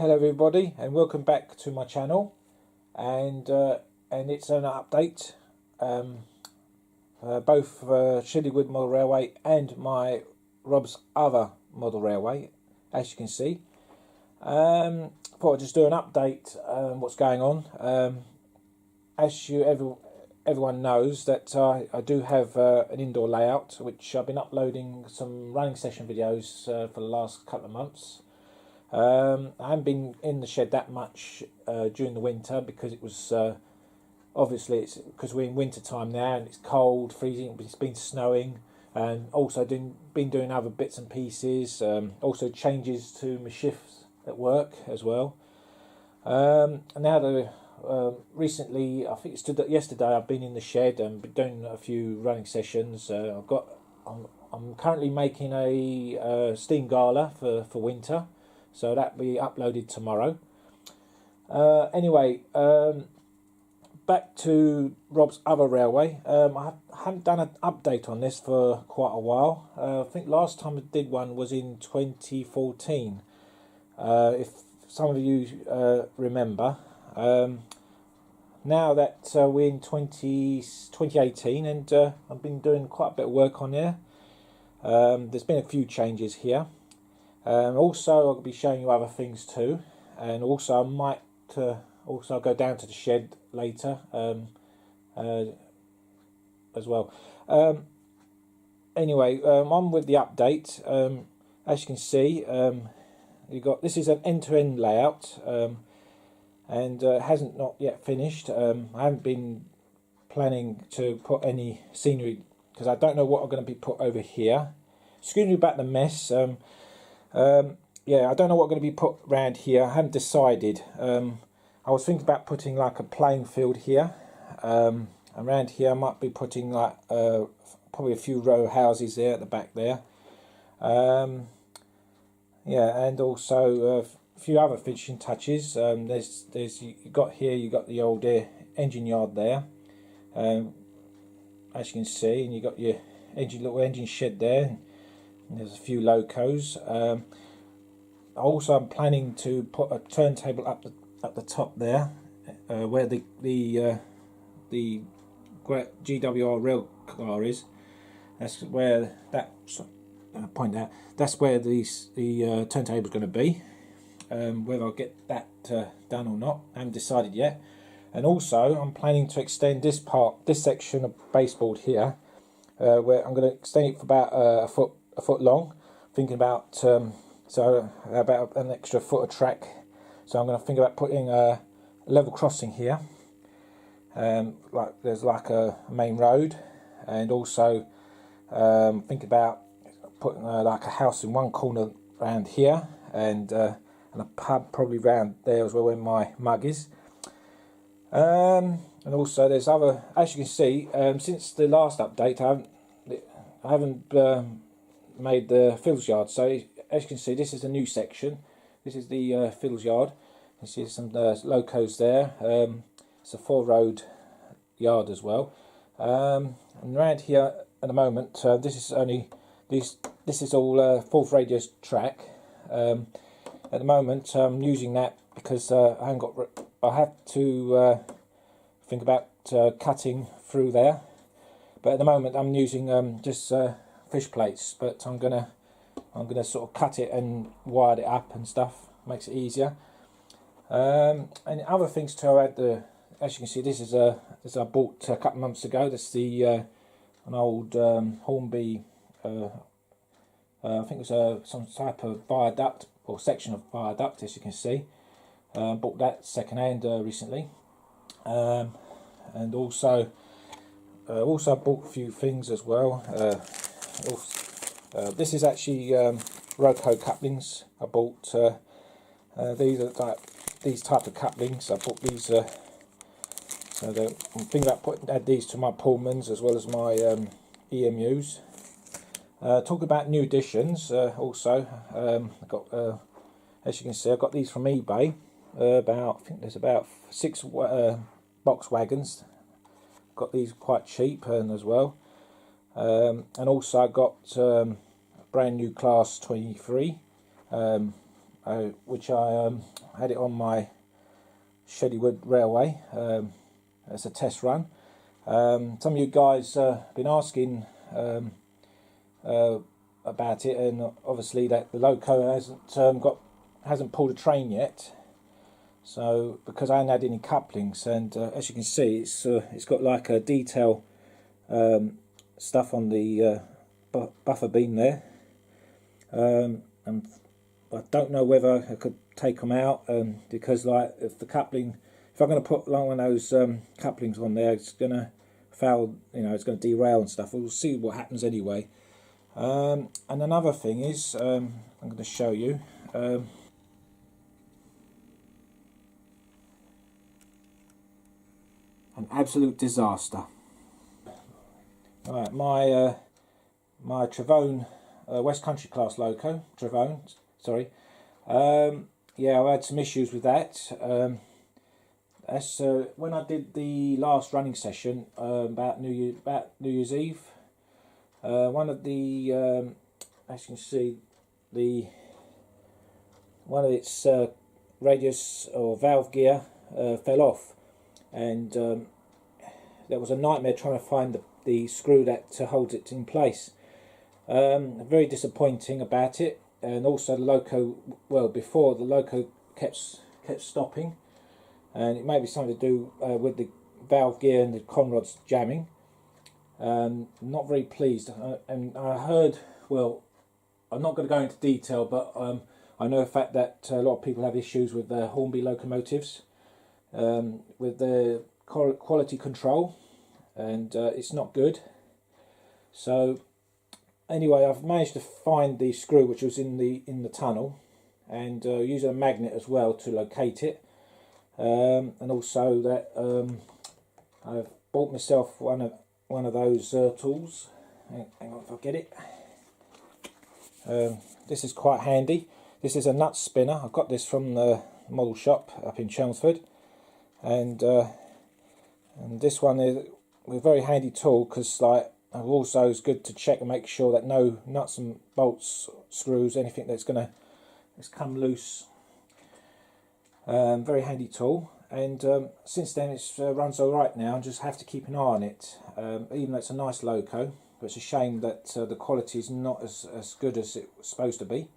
Hello everybody and welcome back to my channel, and it's an update both Shedley Wood Model Railway and my Rob's other model railway, as you can see. Thought I'd just do an update what's going on. As everyone knows that I do have an indoor layout, which I've been uploading some running session videos for the last couple of months. I haven't been in the shed that much during the winter because it was obviously it's because we're in winter time now and it's cold, freezing. It's been snowing, and also been doing other bits and pieces. Also changes to my shifts at work as well. And now recently, I think it's yesterday, I've been in the shed and been doing a few running sessions. I'm currently making a steam gala for winter, so that'll be uploaded tomorrow. Anyway, back to Rob's other railway. I haven't done an update on this for quite a while. I think last time I did one was in 2014, if some of you remember. Now that we're in 2018, and I've been doing quite a bit of work on there. There's been a few changes here. Also, I'll be showing you other things too, and also I might also go down to the shed later as well. Anyway, on with the update. As you can see, this is an end-to-end layout, and hasn't not yet finished. I haven't been planning to put any scenery because I don't know what I'm going to be put over here. Excuse me about the mess. Yeah, I don't know what I'm going to be put around here. I haven't decided. I was thinking about putting like a playing field here. Around here I might be putting like probably a few row houses there at the back there. Yeah, and also a few other finishing touches. You got the old engine yard there, as you can see, and you got your little engine shed there. And there's a few locos. Also, I'm planning to put a turntable up the top there, where the GWR rail car is. That's where point out. That's where the turntable is going to be. Whether I'll get that done or not, I haven't decided yet. And also, I'm planning to extend this section of baseboard here, where I'm going to extend it for about a foot long. Thinking about about an extra foot of track. So I'm going to think about putting a level crossing here. Like there's like a main road, and also think about putting like a house in one corner around here, and a pub probably round there as well where my mug is. And also there's other, as you can see, since the last update I haven't made the fields yard. So as you can see, this is a new section. This is the fields yard. You see some locos there. It's a 4-road yard as well. And around here at the moment, this is all 4th radius track. At the moment, I'm using that because I have to think about cutting through there. But at the moment, I'm using just fish plates. But I'm gonna sort of cut it and wire it up and stuff. Makes it easier. And other things too. As you can see, this I bought a couple of months ago. That's an old Hornby. I think it was some type of viaduct or section of viaduct, as you can see. Bought that second hand recently, and also bought a few things as well. This is actually loco couplings. I bought these are like these type of couplings. I bought these. So I'm thinking about add these to my Pullmans as well as my EMUs. Talk about new additions. Also, I got as you can see, I got these from eBay. I think there's about 6 box wagons. Got these quite cheap and as well. And also I got a brand new class 23. which I had it on my Shedley Wood Railway as a test run. Some of you guys have been asking about it, and obviously that the loco hasn't pulled a train yet. So because I haven't had any couplings, and as you can see, it's got like a detail stuff on the buffer beam there, and I don't know whether I could take them out, because like if I'm going to put like one of those couplings on there, it's going to fail, it's going to derail and stuff. We'll see what happens anyway. And another thing is, I'm going to show you. An absolute disaster. Right, my Trevone West Country class loco, Trevone, sorry. Yeah, I had some issues with that. That's when I did the last running session about New Year's Eve. One of the, as you can see, one of its radius or valve gear fell off, and that was a nightmare trying to find the screw that holds it in place. Very disappointing about it, and also the loco. Well, before the loco kept stopping, and it may be something to do with the valve gear and the conrods jamming. Not very pleased, and I heard, well, I'm not going to go into detail, but I know the fact that a lot of people have issues with the Hornby locomotives, with the quality control, and it's not good. So anyway, I've managed to find the screw which was in the tunnel, and using a magnet as well to locate it, and also that I've bought myself one of those tools. Hang on if I get it. This is quite handy. This is a nut spinner. I got this from the model shop up in Chelmsford, and this one is a very handy tool, because like also it's good to check and make sure that no nuts and bolts, screws, anything that's come loose. Very handy tool, and since then it runs all right now, and just have to keep an eye on it. Even though it's a nice loco, but it's a shame that the quality is not as good as it was supposed to be.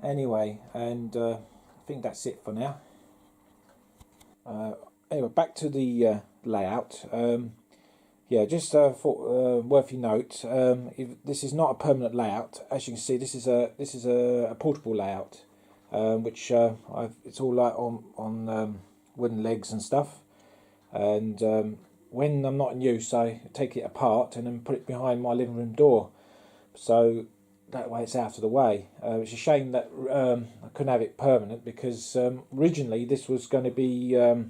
Anyway, and I think that's it for now. Anyway, back to the layout. Yeah, just for worthy note, this is not a permanent layout. As you can see, this is a portable layout, which it's all like on wooden legs and stuff. And when I'm not in use, I take it apart and then put it behind my living room door, so that way it's out of the way. It's a shame that I couldn't have it permanent, because originally this was going to be a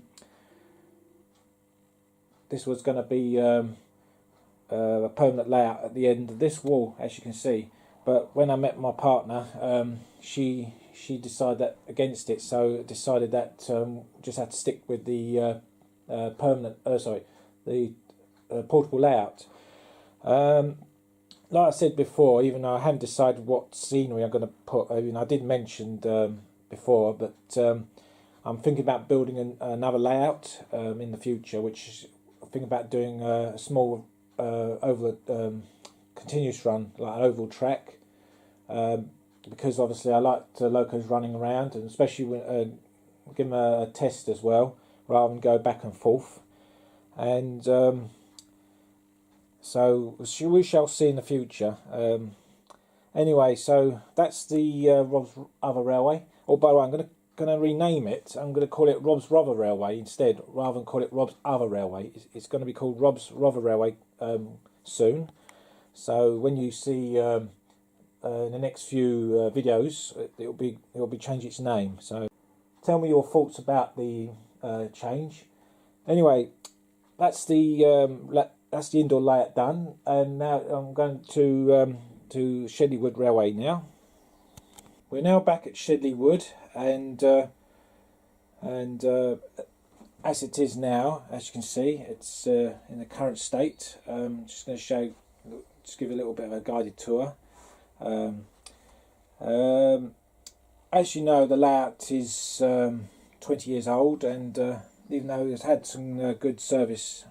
permanent layout at the end of this wall, as you can see. But when I met my partner, she decided against it, so decided that just had to stick with the portable layout. Like I said before, even though I haven't decided what scenery I'm going to put, I did mention before, but I'm thinking about building another layout in the future, which I'm thinking about doing a small oval continuous run, like an oval track, because obviously I like locos running around, and especially when give them a test as well, rather than go back and forth. And so we shall see in the future. Anyway, so that's the Rob's Other Railway. Oh, by the way, I'm going to rename it. I'm going to call it Rob's Rother Railway instead, rather than call it Rob's Other Railway. It's going to be called Rob's Rother Railway soon. So when you see in the next few videos, it'll be changed its name. So tell me your thoughts about the change. Anyway, that's the indoor layout done, and now I'm going to Shedley Wood Railway now. We're now back at Shedley Wood, and as it is now, as you can see, it's in the current state. Just going to give you a little bit of a guided tour. as you know, the layout is 20 years old, and even though it's had some good service,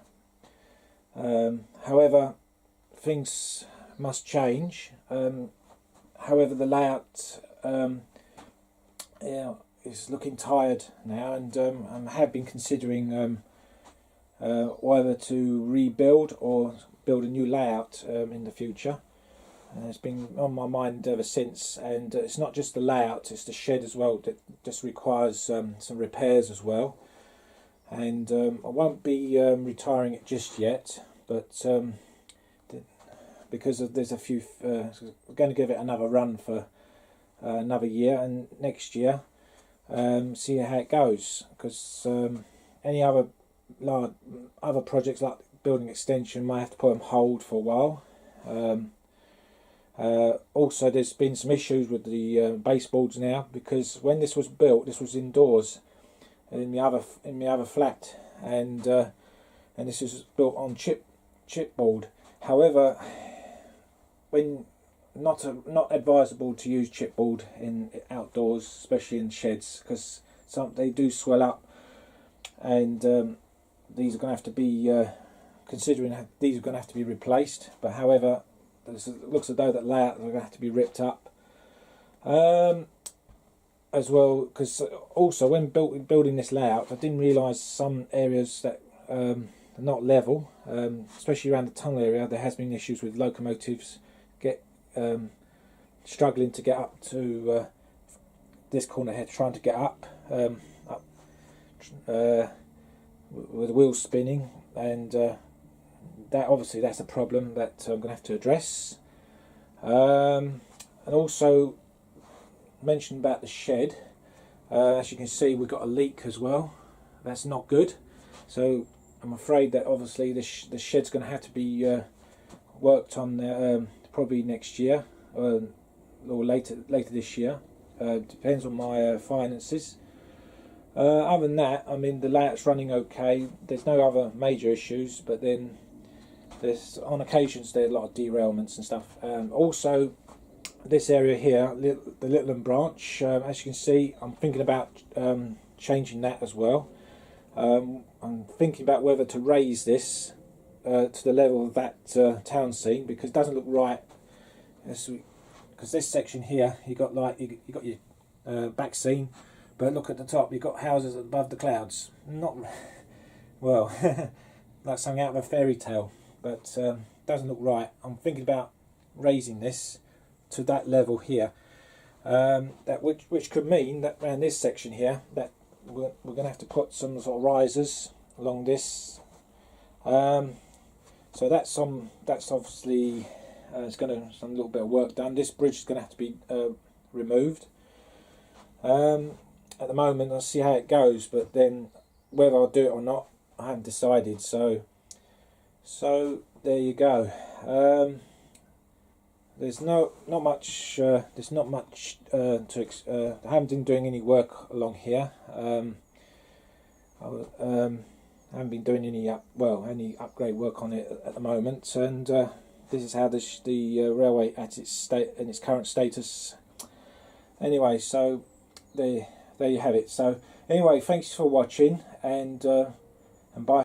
however, things must change. However, the layout is looking tired now, and I have been considering whether to rebuild or build a new layout in the future. And it's been on my mind ever since, and it's not just the layout, it's the shed as well that just requires some repairs as well. And I won't be retiring it just yet, but because there's a few, we're going to give it another run for another year, and next year see how it goes, because any other projects like building extension might have to put on hold for a while. Also, there's been some issues with the baseboards now, because when this was built, this was indoors in the other flat, and this is built on chipboard. However, when not advisable to use chipboard in outdoors, especially in sheds, because they do swell up, and these are going to have to be considering these are going to have to be replaced. But however, it looks as though that layout are going to have to be ripped up as well, because also when building this layout, I didn't realise some areas that are not level, especially around the tunnel area. There has been issues with locomotives struggling to get up to this corner here, trying to get up with the wheels spinning, and that's a problem that I'm going to have to address. And also mentioned about the shed. As you can see, we've got a leak as well. That's not good. So I'm afraid that obviously the shed's going to have to be worked on probably next year or later this year. Depends on my finances. Other than that, I mean, the layout's running okay. There's no other major issues, but then there's on occasions there are a lot of derailments and stuff. Also, this area here, the Littleton branch, as you can see, I'm thinking about changing that as well. I'm thinking about whether to raise this to the level of that town scene, because it doesn't look right. Because this section here, you got your back scene, but look at the top, you've got houses above the clouds. Not well, like something out of a fairy tale, but doesn't look right. I'm thinking about raising this to that level here, which could mean that around this section here that we're going to have to put some sort of risers along this. So that's obviously it's going to some little bit of work done. This bridge is going to have to be removed. At the moment, I'll see how it goes, but then whether I'll do it or not, I haven't decided. So there you go. There's not much to. I haven't been doing any work along here. I haven't been doing any upgrade work on it at the moment, and this is how the railway at in its current status. Anyway, so there you have it. So anyway, thanks for watching, and bye.